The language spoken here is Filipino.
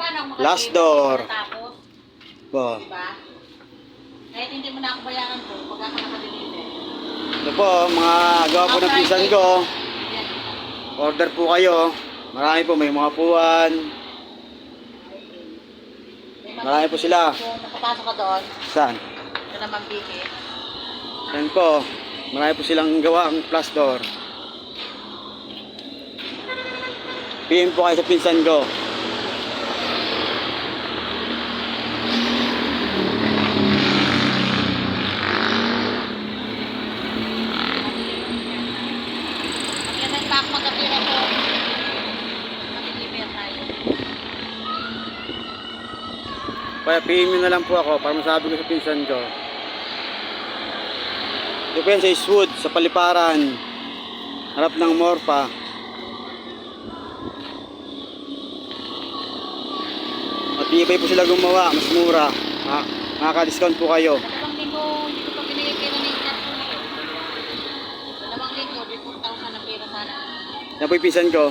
paano ako Last door. Tapos, Po. diba? Kahit hindi mo na ako bayaran ko, pag ako nakadeliver. Ito po, mga gawa po ng pinsan ko. Yan. Order po kayo. Marami po, may mga puwan. Marami po sila. Kung nakapasok ka doon, Saan? ito naman biki. Yan po. Marami po silang gawa ang plus door. PM po kayo sa pinsan ko. Magkita pa ako magkapira ko. Mag-deliver tayo. Kaya PM nyo na lang po ako para masabi ko sa pinsan ko. Ito po yan sa Eastwood, sa Paliparan. Harap ng Morpa. Matibay po sila gumawa, mas mura. Makaka-discount po kayo. Dalawang linggo, hindi ko pa binigay pera ni Kat ko ngayon. Dalawang linggo, di 4,000 na pera sana. Yan po yung pinsan ko.